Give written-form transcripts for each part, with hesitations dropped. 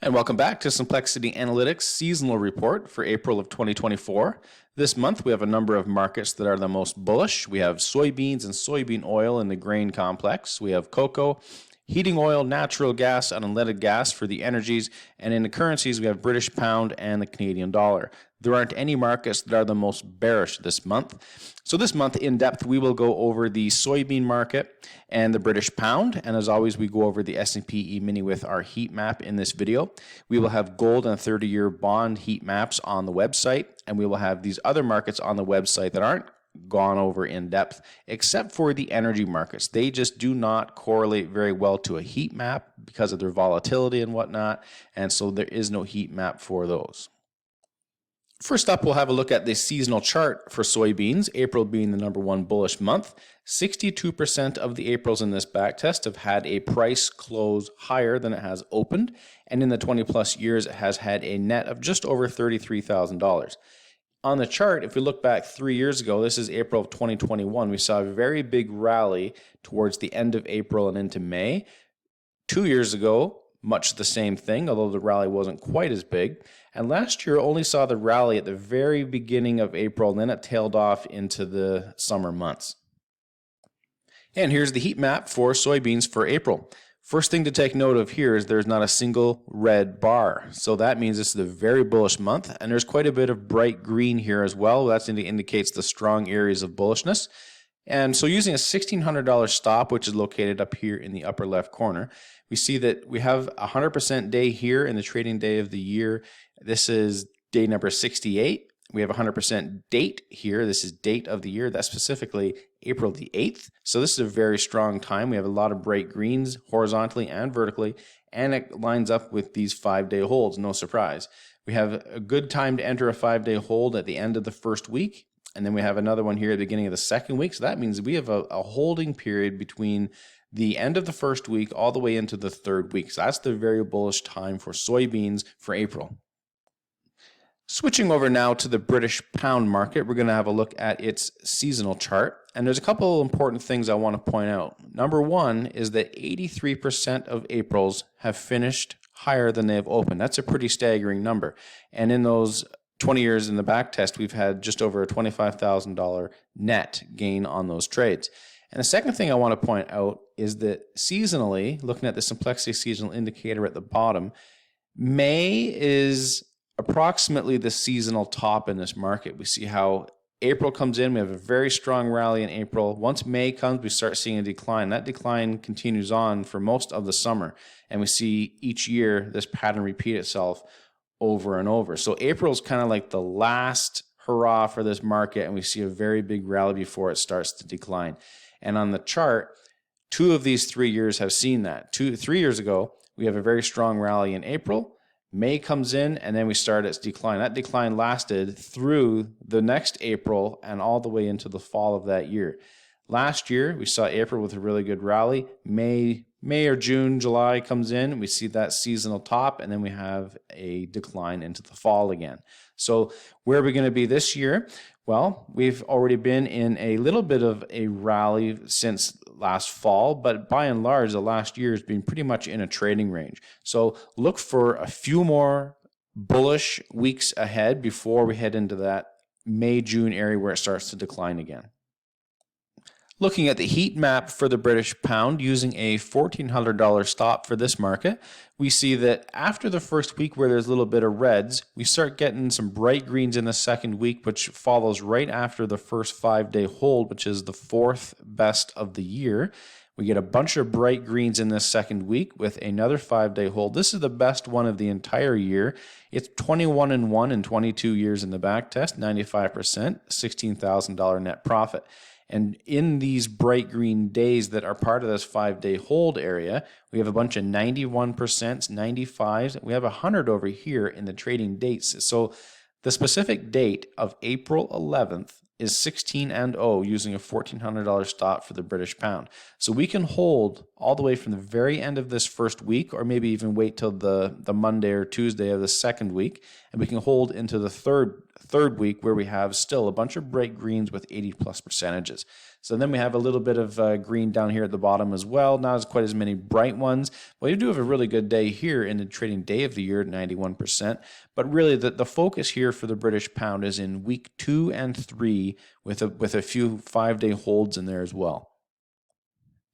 And welcome back to Simplexity Analytics seasonal report for April of 2024. This month we have a number of markets that are the most bullish. We have soybeans and soybean oil in the grain complex. We have cocoa, heating oil, natural gas, and unleaded gas for the energies. And in the currencies we have British pound and the Canadian dollar. There aren't any markets that are the most bearish this month. So this month in depth we will go over the soybean market and the British pound, and as always we go over the S&P E-mini with our heat map in this video. We will have gold and 30-year bond heat maps on the website, and we will have these other markets on the website that aren't gone over in depth, except for the energy markets. They just do not correlate very well to a heat map because of their volatility and whatnot, and so there is no heat map for those. First up, we'll have a look at the seasonal chart for soybeans, April being the number one bullish month. 62% of the Aprils in this backtest have had a price close higher than it has opened, and in the 20 plus years it has had a net of just over $33,000. On the chart, if we look back 3 years ago, this is April of 2021, we saw a very big rally towards the end of April and into May. 2 years ago, much the same thing, although the rally wasn't quite as big. And last year only saw the rally at the very beginning of April, and then it tailed off into the summer months. And here's the heat map for soybeans for April. First thing to take note of here is there's not a single red bar. So that means this is a very bullish month, and there's quite a bit of bright green here as well. That indicates the strong areas of bullishness. And so using a $1,600 stop, which is located up here in the upper left corner, we see that we have a 100% day here in the trading day of the year. This is day number 68. We have a 100% date here. This is date of the year. That's specifically April the 8th. So this is a very strong time. We have a lot of bright greens horizontally and vertically, and it lines up with these 5-day holds, no surprise. We have a good time to enter a 5-day hold at the end of the first week, and then we have another one here at the beginning of the second week. So that means we have a holding period between the end of the first week all the way into the third week. So that's the very bullish time for soybeans for April. Switching over now to the British pound market, we're going to have a look at its seasonal chart. And there's a couple important things I want to point out. Number one is that 83% of Aprils have finished higher than they have opened. That's a pretty staggering number. And in those 20 years in the back test, we've had just over a $25,000 net gain on those trades. And the second thing I want to point out is that seasonally, looking at the Simplexity seasonal indicator at the bottom, May is approximately the seasonal top in this market. We see how April comes in, we have a very strong rally in April. Once May comes, we start seeing a decline. That decline continues on for most of the summer, and we see each year this pattern repeat itself over and over. So April is kind of like the last hurrah for this market, and we see a very big rally before it starts to decline. And on the chart, 2 of these 3 years have seen that. 3 years ago, we have a very strong rally in April. May comes in, and then we start its decline. That decline lasted through the next April and all the way into the fall of that year. Last year, we saw April with a really good rally. May or June, July comes in, we see that seasonal top, and then we have a decline into the fall again. So where are we going to be this year? Well, we've already been in a little bit of a rally since last fall, but by and large, the last year has been pretty much in a trading range. So look for a few more bullish weeks ahead before we head into that May-June area where it starts to decline again. Looking at the heat map for the British pound using a $1,400 stop for this market, we see that after the first week where there's a little bit of reds, we start getting some bright greens in the second week, which follows right after the first 5-day hold, which is the 4th best of the year. We get a bunch of bright greens in this second week with another 5-day hold. This is the best one of the entire year. It's 21-1 in 22 years in the back test, 95%, $16,000 net profit. And in these bright green days that are part of this 5-day hold area, we have a bunch of 91%, 95s. We have 100 over here in the trading dates. So the specific date of April 11th is 16-0 using a $1,400 stop for the British pound. So we can hold all the way from the very end of this first week, or maybe even wait till the Monday or Tuesday of the second week, and we can hold into the third week where we have still a bunch of bright greens with 80+ percentages. So then we have a little bit of green down here at the bottom as well. Not as quite as many bright ones. Well, you do have a really good day here in the trading day of the year at 91%. But really the focus here for the British pound is in week 2 and 3 with a few 5-day holds in there as well.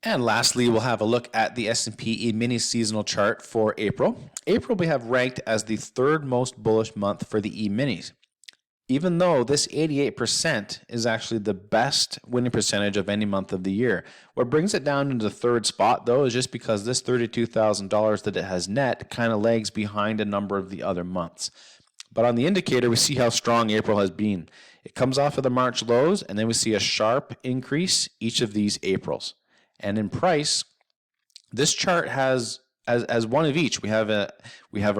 And lastly, we'll have a look at the S&P E-mini seasonal chart for April. April we have ranked as the 3rd most bullish month for the E-minis. Even though this 88% is actually the best winning percentage of any month of the year. What brings it down into the 3rd spot, though, is just because this $32,000 that it has net kind of lags behind a number of the other months. But on the indicator, we see how strong April has been. It comes off of the March lows, and then we see a sharp increase each of these Aprils. And in price, this chart has as one of each. We have a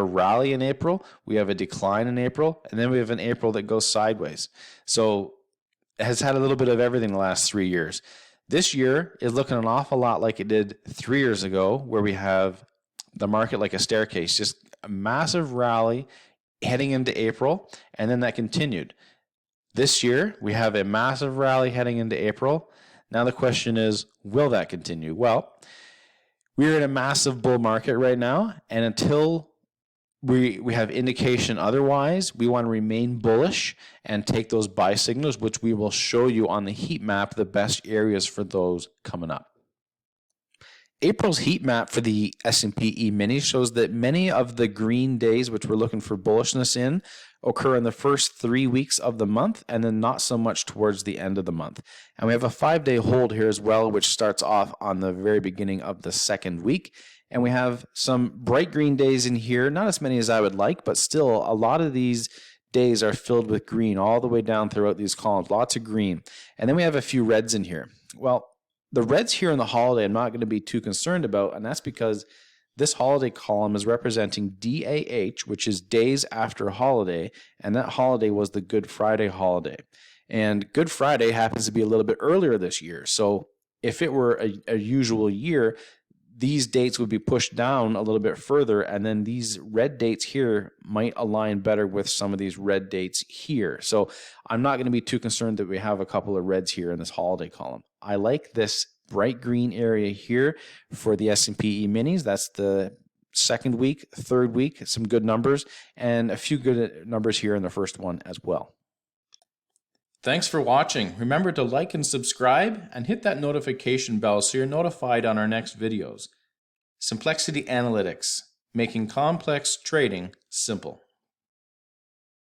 rally in April, we have a decline in April, and then we have an April that goes sideways. So it has had a little bit of everything the last 3 years. This year is looking an awful lot like it did 3 years ago, where we have the market like a staircase, just a massive rally heading into April, and then that continued. This year, we have a massive rally heading into April. Now the question is, will that continue? Well, we're in a massive bull market right now, and until we have indication otherwise, we want to remain bullish and take those buy signals, which we will show you on the heat map, the best areas for those coming up. April's heat map for the S&P E-mini shows that many of the green days, which we're looking for bullishness in, occur in the first 3 weeks of the month, and then not so much towards the end of the month. And we have a 5-day hold here as well, which starts off on the very beginning of the 2nd week. And we have some bright green days in here, not as many as I would like, but still a lot of these days are filled with green all the way down throughout these columns, lots of green. And then we have a few reds in here. Well, the reds here in the holiday I'm not going to be too concerned about, and that's because this holiday column is representing DAH, which is days after holiday, and that holiday was the Good Friday holiday. And Good Friday happens to be a little bit earlier this year. So if it were a usual year, these dates would be pushed down a little bit further, and then these red dates here might align better with some of these red dates here. So I'm not going to be too concerned that we have a couple of reds here in this holiday column. I like this bright green area here for the S&P E-minis. That's the 2nd week, 3rd week, some good numbers, and a few good numbers here in the first one as well. Thanks for watching. Remember to like and subscribe and hit that notification bell so you're notified on our next videos. Simplexity Analytics, making complex trading simple.